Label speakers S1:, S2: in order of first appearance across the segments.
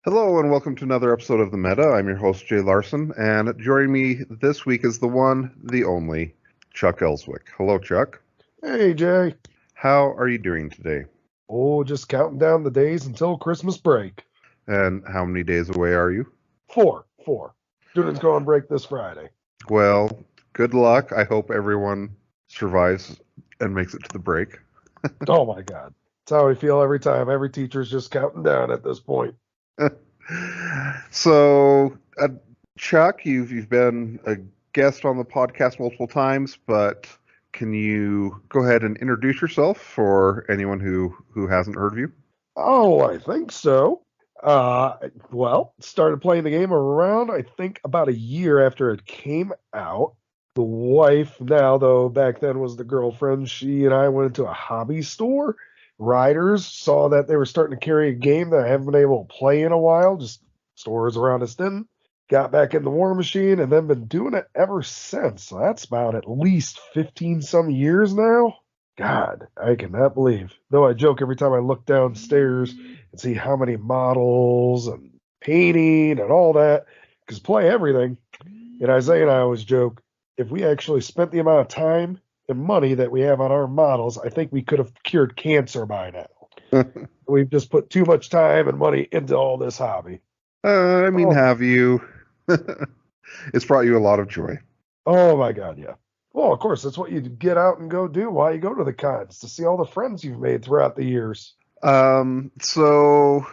S1: Hello and welcome to another episode of The Meta. I'm your host, Jay Larson, and joining me this week is the one, the only, Chuck Elswick. Hello, Chuck.
S2: Hey, Jay.
S1: How are you doing today?
S2: Oh, just counting down the days until Christmas break.
S1: And how many days away are you?
S2: Four. Students go on break this Friday.
S1: Well, good luck. I hope everyone survives and makes it to the break.
S2: Oh, my God. That's how I feel every time. Every teacher's just counting down at this point.
S1: So, Chuck, you've been a guest on the podcast multiple times, but can you go ahead and introduce yourself for anyone who hasn't heard of you?
S2: Oh, I think so. Started playing the game around, I think, about a year after it came out. The wife now, though, back then was the girlfriend. She and I went into a hobby store. Riders saw that they were starting to carry a game that I haven't been able to play in a while. Just stores around us didn't. Got back in the War Machine and then been doing it ever since. So that's about at least 15 some years now. God, I cannot believe. Though I joke every time I look downstairs and see how many models and painting and all that, because play everything. And Isaiah and I always joke, if we actually spent the amount of time and money that we have on our models, I think we could have cured cancer by now. We've just put too much time and money into all this hobby.
S1: Have you? It's brought you a lot of joy.
S2: Oh my God, yeah. Well, of course, that's what you get out and go do while you go to the cons, to see all the friends you've made throughout the years.
S1: So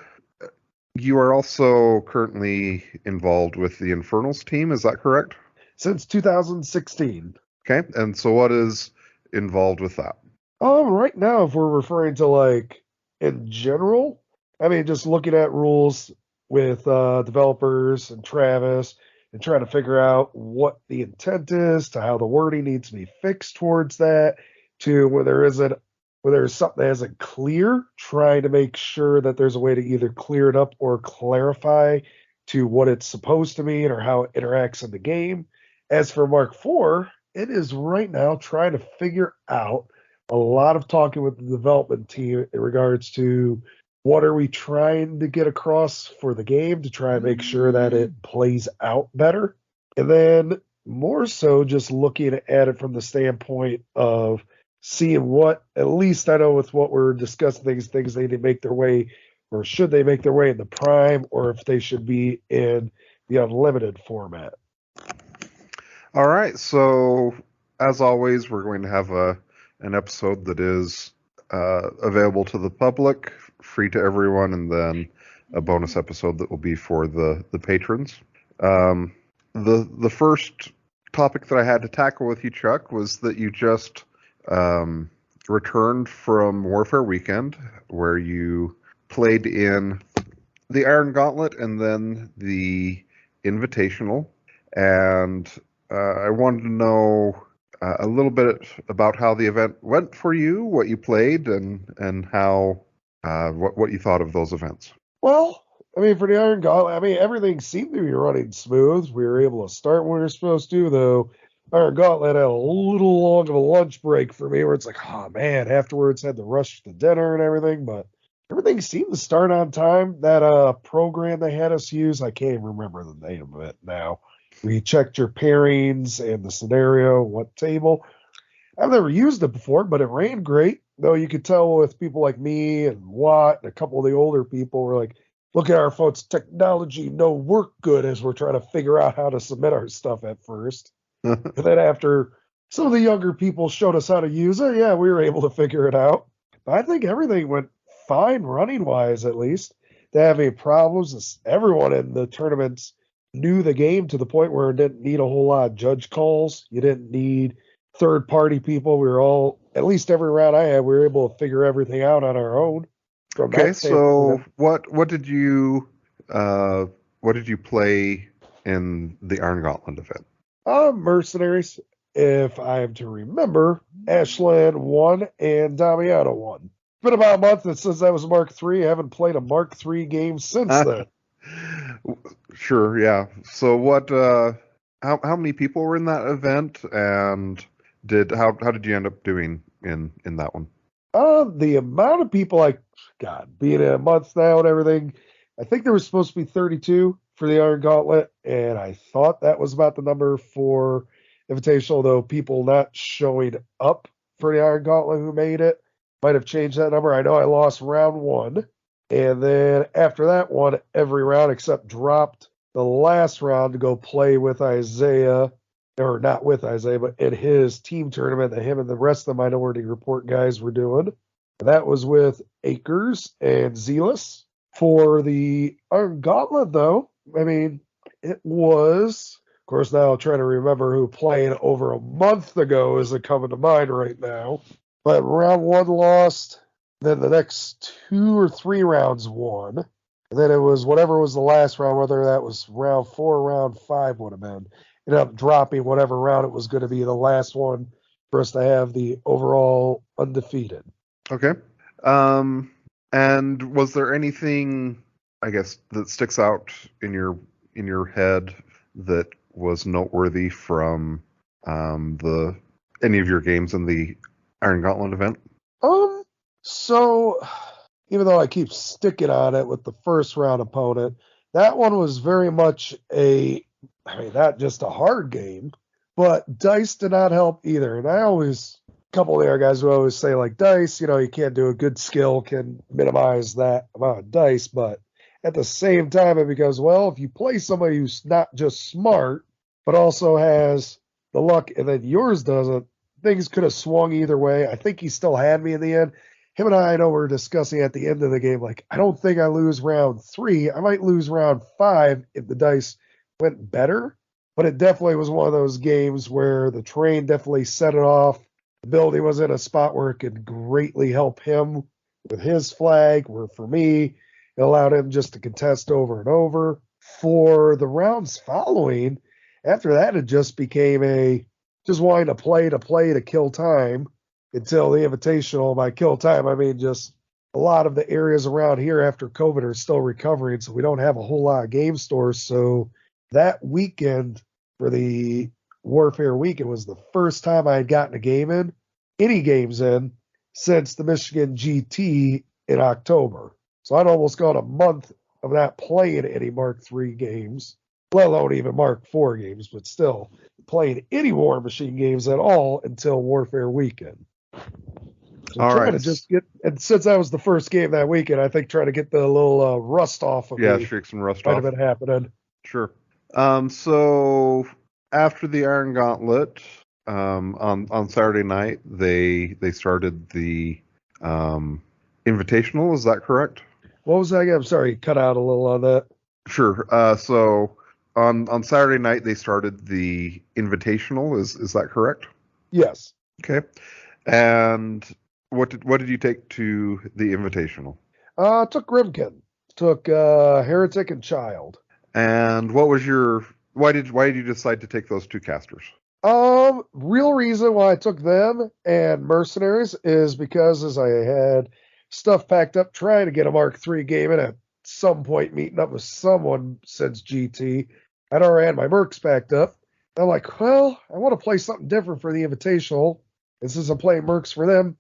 S1: you are also currently involved with the Infernals team, is that correct?
S2: Since 2016.
S1: Okay, and so what is involved with that?
S2: Right now, if we're referring to like in general, I mean, just looking at rules with developers and Travis and trying to figure out what the intent is, to how the wording needs to be fixed towards that, to where there's something that isn't clear, trying to make sure that there's a way to either clear it up or clarify to what it's supposed to mean or how it interacts in the game. As for Mark IV, it is right now trying to figure out a lot of talking with the development team in regards to what are we trying to get across for the game to try and make sure that it plays out better. And then more so just looking at it from the standpoint of seeing what, at least I know with what we're discussing, things they need to make their way, or should they make their way in the Prime, or if they should be in the Unlimited format.
S1: All right, so as always, we're going to have an episode that is available to the public, free to everyone, and then a bonus episode that will be for the patrons. The first topic that I had to tackle with you, Chuck, was that you just returned from Warfare Weekend, where you played in the Iron Gauntlet and then the Invitational, and I wanted to know a little bit about how the event went for you, what you played, and how what you thought of those events.
S2: Well, I mean, for the Iron Gauntlet, I mean, everything seemed to be running smooth. We were able to start when we were supposed to, though. Iron Gauntlet had a little long of a lunch break for me, where it's like, oh man, afterwards had to rush to dinner and everything, but everything seemed to start on time. That program they had us use, I can't even remember the name of it now. We checked your pairings and the scenario, what table. I've never used it before, but it ran great. Though you could tell with people like me and Watt and a couple of the older people were like, look at our phone's technology, no work good, as we're trying to figure out how to submit our stuff at first. And then after some of the younger people showed us how to use it, yeah, we were able to figure it out. But I think everything went fine running-wise, at least. They have any problems. Everyone in the tournaments knew the game to the point where it didn't need a whole lot of judge calls. You didn't need third-party people. We were all, at least every round I had, we were able to figure everything out on our own.
S1: Okay, so what did you play in the Iron Gauntlet event?
S2: Mercenaries, if I am to remember, Ashland won and Damiano won. It's been about a month since that was Mark III. I haven't played a Mark III game since then.
S1: Sure, yeah. So what? How many people were in that event, and how did you end up doing in that one?
S2: The amount of people, God, being a month now and everything, I think there was supposed to be 32 for the Iron Gauntlet, and I thought that was about the number for Invitational, though people not showing up for the Iron Gauntlet who made it might have changed that number. I know I lost round one, and then after that one, every round except dropped the last round to go play with Isaiah, or not with Isaiah, but in his team tournament that him and the rest of the Minority Report guys were doing. And that was with Akers and Zealous. For the Iron Gauntlet, though, I mean, it was, of course, now I'm trying to remember who playing over a month ago isn't coming to mind right now. But round one lost, then the next 2 or 3 rounds won. And then it was whatever was the last round, whether that was round 4 or round 5 would have been. Ended up dropping whatever round it was going to be the last one for us to have the overall undefeated.
S1: Okay. And was there anything, I guess, that sticks out in your head that was noteworthy from any of your games in the Iron Gauntlet event?
S2: So even though I keep sticking on it with the first round opponent, that one was very much not just a hard game, but dice did not help either. And a couple of the other guys would always say, like, dice, you can't do a good skill, can minimize that amount of dice. But at the same time, it becomes, well, if you play somebody who's not just smart, but also has the luck, and then yours doesn't, things could have swung either way. I think he still had me in the end. Him and I know we're discussing at the end of the game, like, I don't think I lose round 3. I might lose round 5 if the dice went better. But it definitely was one of those games where the train definitely set it off. The building was in a spot where it could greatly help him with his flag, where for me, it allowed him just to contest over and over. For the rounds following, after that, it just became just wanting to play to kill time until the Invitational. By kill time, I mean just a lot of the areas around here after COVID are still recovering, so we don't have a whole lot of game stores. So that weekend for the Warfare Weekend was the first time I had gotten any games in, since the Michigan GT in October. So I'd almost gone a month of not playing any Mark III games, let alone even Mark IV games, but still playing any War Machine games at all until Warfare Weekend. So
S1: all
S2: trying
S1: right.
S2: to just and since that was the first game that weekend, I think trying to get the little rust off of me
S1: shake some rust
S2: might
S1: off.
S2: have been happening.
S1: Sure. So after the Iron Gauntlet, on Saturday night, they started the Invitational. Is that correct?
S2: What was that again? I'm sorry, cut out a little on that.
S1: Sure. So on Saturday night they started the Invitational. Is that correct?
S2: Yes.
S1: Okay. And what did you take to the Invitational?
S2: Took Grimkin, took Heretic and Child.
S1: And what was why did you decide to take those two casters?
S2: Real reason why I took them and Mercenaries is because as I had stuff packed up trying to get a Mark III game in at some point, meeting up with someone since GT. I'd already had my Mercs packed up. I'm like, well, I want to play something different for the Invitational. And since I'm playing Mercs for them,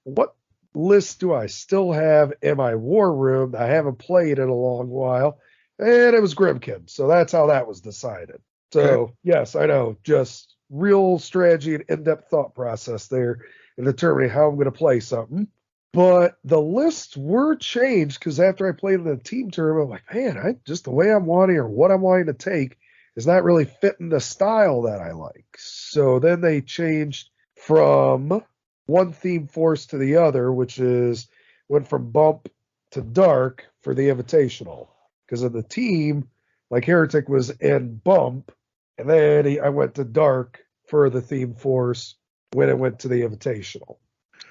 S2: what list do I still have in my war room that I haven't played in a long while? And it was Grimkin. So that's how that was decided. So,
S1: Okay.
S2: yes, I know, just real strategy and in-depth thought process there in determining how I'm going to play something. But the lists were changed because after I played in the team tournament, I'm like, man, just the way I'm wanting or what I'm wanting to take is not really fitting the style that I like. So then they changed from one theme force to the other, which went from bump to dark for the Invitational. Because of the team, like Heretic was in bump, and then I went to dark for the theme force when it went to the Invitational.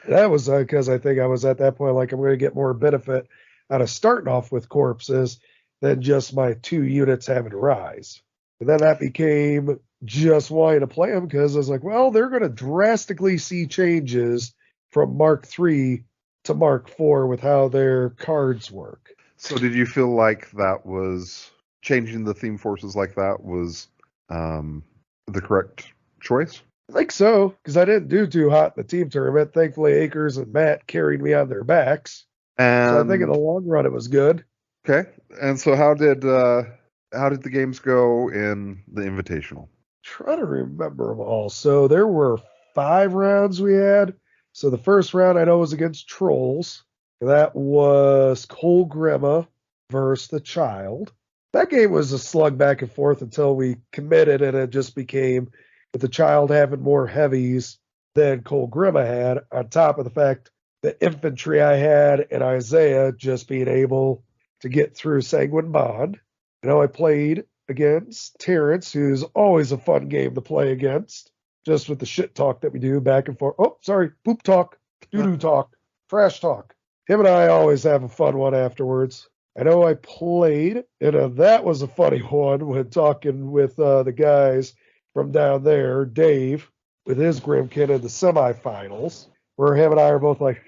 S2: That was because I think I was at that point like I'm going to get more benefit out of starting off with corpses than just my 2 units having to rise. And then that became just wanting to play them because I was like, well, they're going to drastically see changes from Mark III to Mark IV with how their cards work.
S1: So did you feel like that was changing the theme forces like that was the correct choice?
S2: I think so, because I didn't do too hot in the team tournament. Thankfully, Akers and Matt carried me on their backs.
S1: And
S2: so I think in the long run it was good.
S1: Okay. And so how did the games go in the Invitational?
S2: Trying to remember them all. So there were 5 rounds we had. So the first round I know was against Trolls. That was Cole Grima versus the Child. That game was a slug back and forth until we committed, and it just became with the Child having more heavies than Cole Grima had, on top of the fact the infantry I had and Isaiah just being able to get through Sanguine Bond. I played against Terrence, who's always a fun game to play against, just with the shit talk that we do back and forth. Oh, sorry, poop talk, doo-doo talk, trash talk. Him and I always have a fun one afterwards. I know I played, and that was a funny one when talking with the guys from down there, Dave, with his Grimkin in the semifinals, where him and I are both like,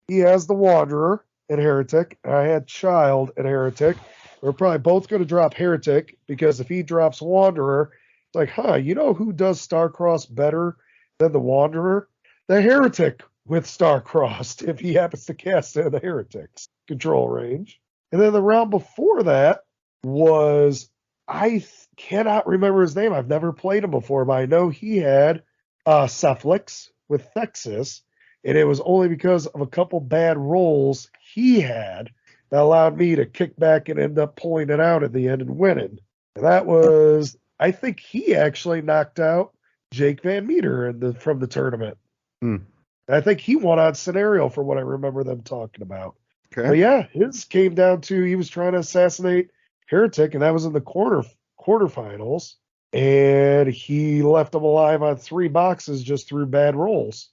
S2: he has the Wanderer and Heretic, and I had Child and Heretic. We're probably both going to drop Heretic, because if he drops Wanderer, it's like, you know who does Starcross better than the Wanderer? The Heretic with Starcrossed, if he happens to cast it in the Heretic's control range. And then the round before that was, cannot remember his name. I've never played him before, but I know he had Cephalix with Thexus, and it was only because of a couple bad rolls he had that allowed me to kick back and end up pulling it out at the end and winning. And that was, I think he actually knocked out Jake Van Meter from the tournament. I think he won on scenario for what I remember them talking about.
S1: Okay.
S2: But yeah, his came down to he was trying to assassinate Heretic, and that was in the quarterfinals. And he left him alive on 3 boxes just through bad rolls.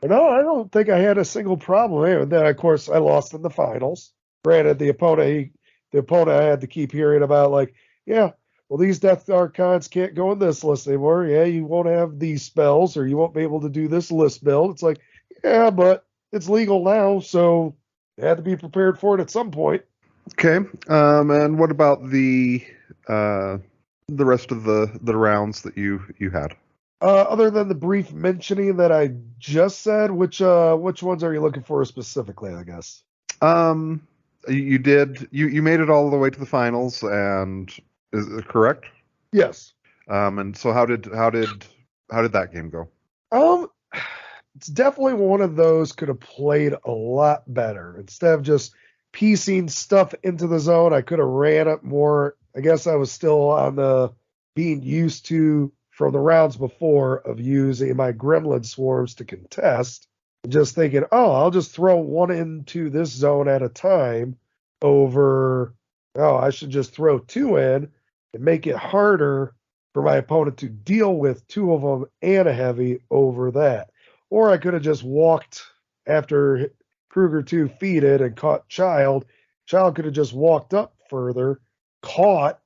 S2: But no, I don't think I had a single problem. And then, of course, I lost in the finals. Granted, the opponent I had to keep hearing about, like, yeah, well, these Death Archons can't go in this list anymore. Yeah, you won't have these spells, or you won't be able to do this list build. It's like, yeah, but it's legal now, so you had to be prepared for it at some point.
S1: Okay. And what about the rest of the rounds that you had?
S2: Other than the brief mentioning that I just said, which ones are you looking for specifically, I guess?
S1: You made it all the way to the finals, and is it correct?
S2: Yes.
S1: And so how did that game go?
S2: It's definitely one of those could have played a lot better. Instead of just piecing stuff into the zone, I could have ran it more. I guess I was still on the being used to from the rounds before of using my gremlin swarms to contest. Just thinking, I'll just throw one into this zone at a time over, I should just throw 2 in and make it harder for my opponent to deal with 2 of them and a heavy over that. Or I could have just walked after Kruger 2 feeded and caught Child. Child could have just walked up further, caught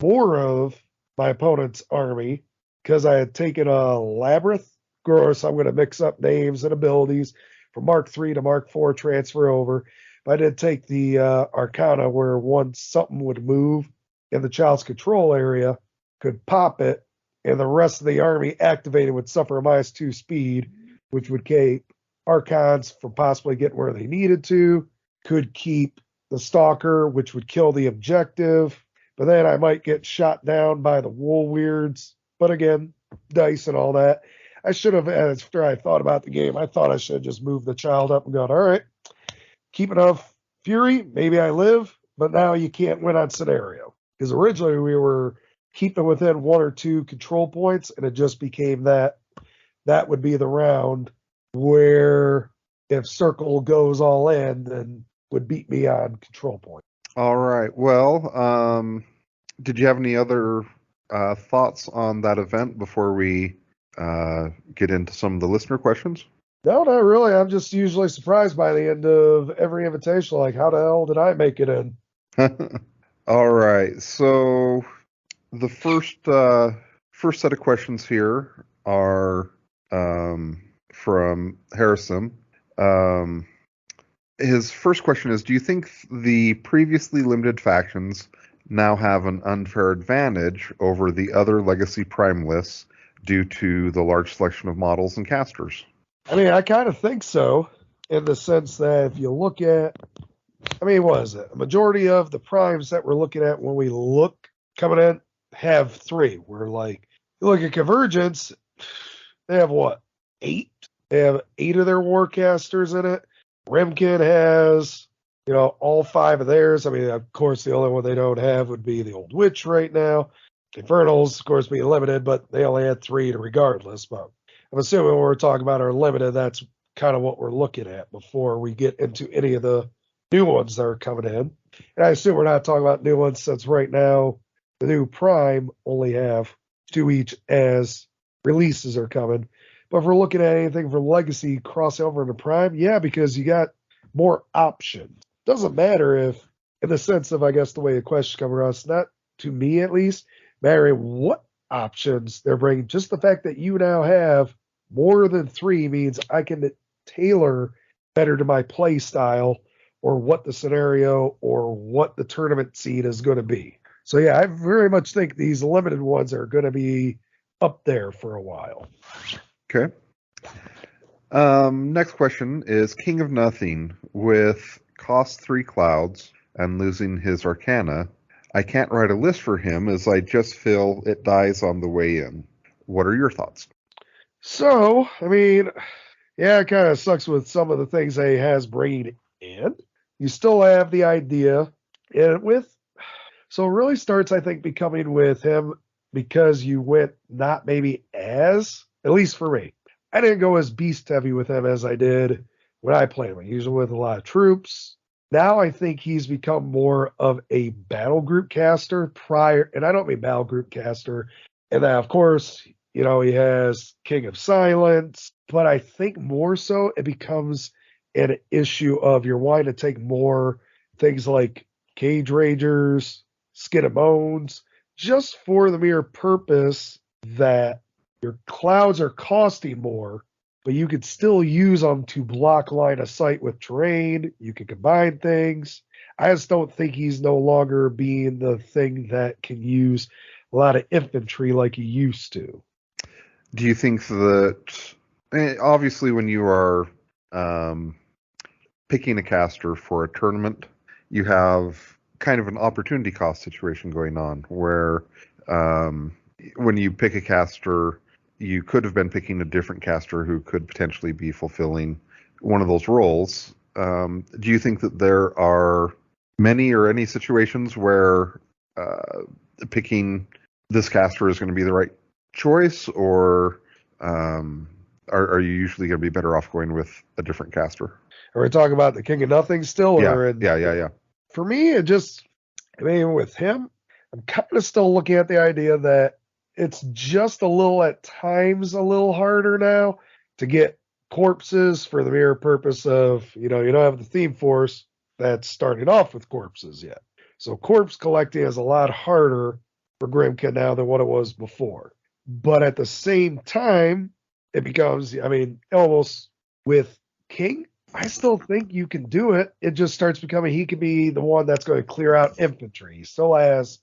S2: more of my opponent's army, because I had taken a Labyrinth. Of course, I'm going to mix up names and abilities from Mark 3 to Mark 4 transfer over. But I did take the Arcana, where once something would move in the Child's control area, could pop it, and the rest of the army activated would suffer a -2 speed, which would keep Archons from possibly getting where they needed to, could keep the Stalker, which would kill the objective, but then I might get shot down by the Wool Weirds. But again, dice and all that. I should have, after I thought about the game, I thought I should have just moved the Child up and gone, all right, keep enough Fury, maybe I live, but now you can't win on scenario. Because originally we were keeping within 1 or 2 control points, and it just became that would be the round where if Circle goes all in, then would beat me on control point.
S1: All right. Well, did you have any other thoughts on that event before we get into some of the listener questions?
S2: No, not really. I'm just usually surprised by the end of every invitation. Like, how the hell did I make it in?
S1: All right. So the first set of questions here are from Harrison. His first question is, do you think the previously limited factions now have an unfair advantage over the other Legacy Prime lists due to the large selection of models and casters?
S2: I mean, I kind of think so, in the sense that if you look at I mean, what is it? A majority of the primes that we're looking at when we look coming in have 3. We're like, you look at Convergence, they have what? 8? They have 8 of their Warcasters in it. Remkin has, all 5 of theirs. I mean, of course, the only one they don't have would be the Old Witch right now. Infernals, of course, being limited, but they only had 3 regardless. But I'm assuming when we're talking about our limited, that's kind of what we're looking at before we get into any of the new ones that are coming in. And I assume we're not talking about new ones since right now the new Prime only have 2 each as releases are coming. But if we're looking at anything for Legacy crossover into Prime, yeah, because you got more options. Doesn't matter if, in the sense of, I guess, the way the question comes across, not to me at least, mattering what options they're bringing. Just the fact that you now have more than 3 means I can tailor better to my play style or what the scenario or what the tournament scene is going to be. So yeah, I very much think these limited ones are going to be up there for a while.
S1: Okay. Next question is King of Nothing with cost 3 clouds and losing his Arcana. I can't write a list for him as I just feel it dies on the way in. What are your thoughts?
S2: So, I mean, yeah, it kind of sucks with some of the things that he has bringing in. You still have the idea, and so it really starts, I think, becoming with him because you went not maybe as, at least for me, I didn't go as beast heavy with him as I did when I played him. Usually with a lot of troops. Now I think he's become more of a battle group caster prior, and I don't mean battle group caster. And then, of course, he has King of Silence, but I think more so it becomes an issue of you're wanting to take more things like Cage Ragers, Skin and Bones, just for the mere purpose that your clouds are costing more, but you could still use them to block line of sight with terrain. You can combine things. I just don't think he's no longer being the thing that can use a lot of infantry like he used to.
S1: Do you think that, obviously when you are picking a caster for a tournament, you have kind of an opportunity cost situation going on where when you pick a caster, you could have been picking a different caster who could potentially be fulfilling one of those roles. Do you think that there are many or any situations where picking this caster is going to be the right choice, or are you usually going to be better off going with a different caster?
S2: Are we talking about the King of Nothing still?
S1: Yeah.
S2: For me, with him, I'm kind of still looking at the idea that it's just a little, at times, a little harder now to get corpses for the mere purpose of, you don't have the theme force that's starting off with corpses yet. So corpse collecting is a lot harder for Grimkin now than what it was before. But at the same time, it becomes, almost with King, I still think you can do it. It just starts becoming he can be the one that's going to clear out infantry. He still has,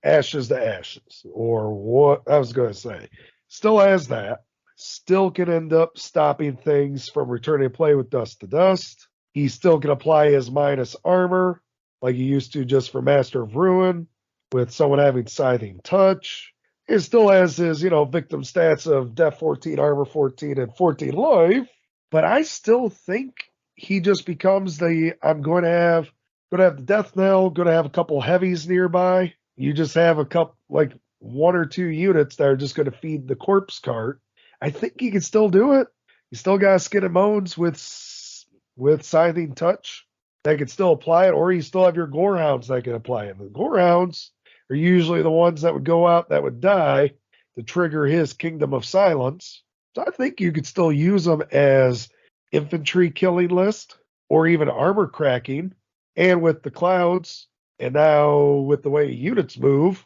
S2: ashes to ashes, or what I was going to say. Still has that. Still can end up stopping things from returning to play with dust to dust. He still can apply his minus armor like he used to just for Master of Ruin with someone having Scything Touch. He still has his, victim stats of Death 14, Armor 14, and 14 Life. But I still think he just becomes I'm going to have the Death Knell, going to have a couple heavies nearby. You just have a couple, like 1 or 2 units that are just going to feed the corpse cart. I think he can still do it. You still got Skin and Bones with Scything Touch that can still apply it, or you still have your Gorehounds that can apply it. The Gorehounds are usually the ones that would go out that would die to trigger his Kingdom of Silence. So I think you could still use them as infantry killing list or even armor cracking. And with the clouds, and now with the way units move,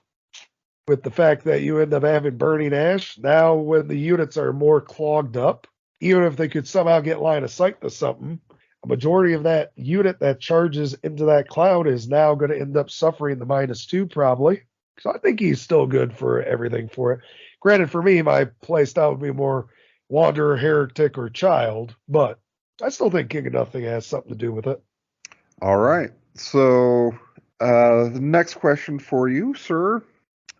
S2: with the fact that you end up having Burning Ash, now when the units are more clogged up, even if they could somehow get line of sight to something, a majority of that unit that charges into that cloud is now going to end up suffering the -2 probably. So I think he's still good for everything for it. Granted, for me, my play style would be more Wanderer, Heretic, or Child, but I still think King of Nothing has something to do with it.
S1: All right. So, the next question for you, sir,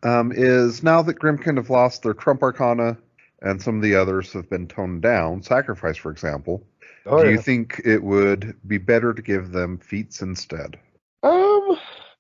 S1: is now that Grimkin have lost their Trump Arcana and some of the others have been toned down, Sacrifice, for example,
S2: Oh
S1: do you
S2: yeah.
S1: think it would be better to give them feats instead?
S2: I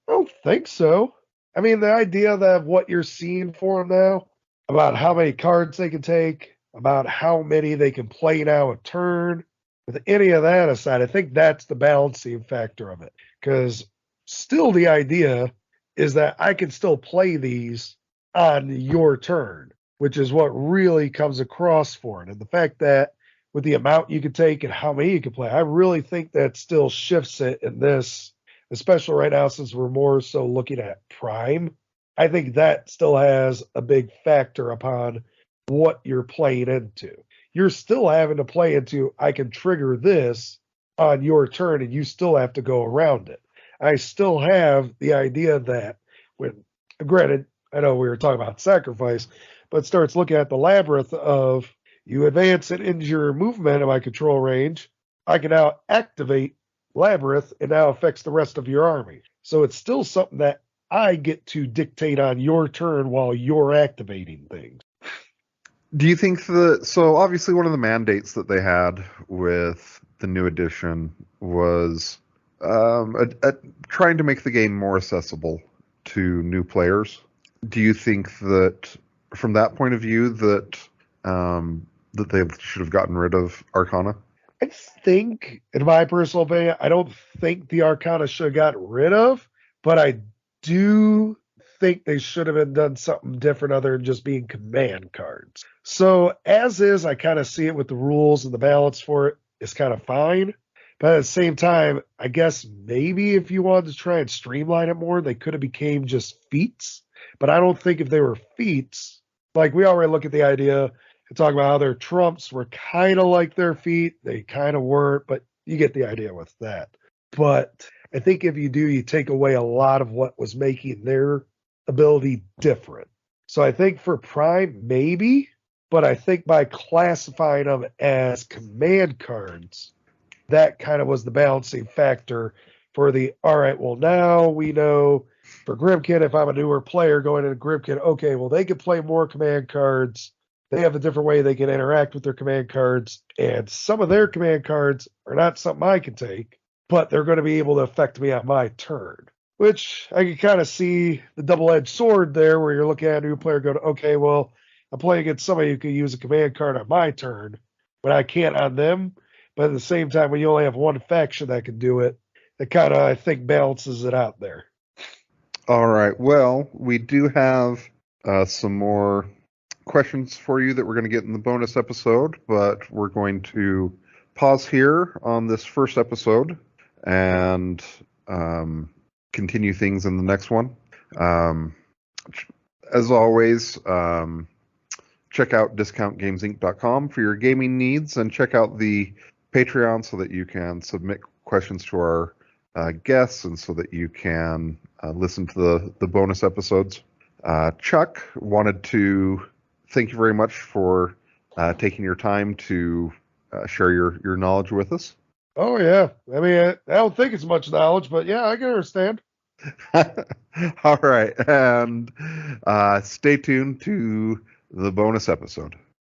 S2: don't think so. I mean, the idea that what you're seeing for them now, about how many cards they can take, about how many they can play now a turn, with any of that aside, I think that's the balancing factor of it. Because still the idea is that I can still play these on your turn, which is what really comes across for it. And the fact that with the amount you can take and how many you can play, I really think that still shifts it in this, especially right now since we're more so looking at prime. I think that still has a big factor upon what you're playing into. You're still having to play into, I can trigger this on your turn and you still have to go around it. I still have the idea that when, granted, I know we were talking about sacrifice, but starts looking at the labyrinth of you advance it into your movement of my control range. I can now activate labyrinth and now affects the rest of your army. So it's still something that I get to dictate on your turn while you're activating things.
S1: Do you think that, so obviously one of the mandates that they had with the new edition was trying to make the game more accessible to new players. Do you think that from that point of view that they should have gotten rid of Arcana?
S2: I think, in my personal opinion, I don't think the Arcana should have got rid of, but I do think they should have been done something different other than just being command cards. So as is, I kind of see it with the rules and the balance for it is kind of fine. But at the same time, I guess maybe if you wanted to try and streamline it more, they could have became just feats. But I don't think if they were feats, like we already look at the idea and talk about how their trumps were kind of like their feet. They kind of weren't, but you get the idea with that. But I think if you do, you take away a lot of what was making their ability different. So I think for Prime, maybe, but I think by classifying them as command cards, that kind of was the balancing factor for the, all right, well, now we know for Grimkin, if I'm a newer player going into Grimkin, okay, well, they can play more command cards. They have a different way they can interact with their command cards. And some of their command cards are not something I can take, but they're going to be able to affect me on my turn, which I can kind of see the double-edged sword there where you're looking at a new player going, okay, well, I'm playing against somebody who can use a command card on my turn, but I can't on them. But at the same time, when you only have one faction that can do it, it kind of, I think, balances it out there.
S1: All right. Well, we do have some more questions for you that we're going to get in the bonus episode, but we're going to pause here on this first episode and continue things in the next one. As always, check out discountgamesinc.com for your gaming needs and check out the Patreon so that you can submit questions to our guests and so that you can listen to the bonus episodes. Chuck wanted to thank you very much for taking your time to share your knowledge with us.
S2: Oh, yeah. I mean, I don't think it's much knowledge, but yeah, I can understand.
S1: All right. And stay tuned to the bonus episode.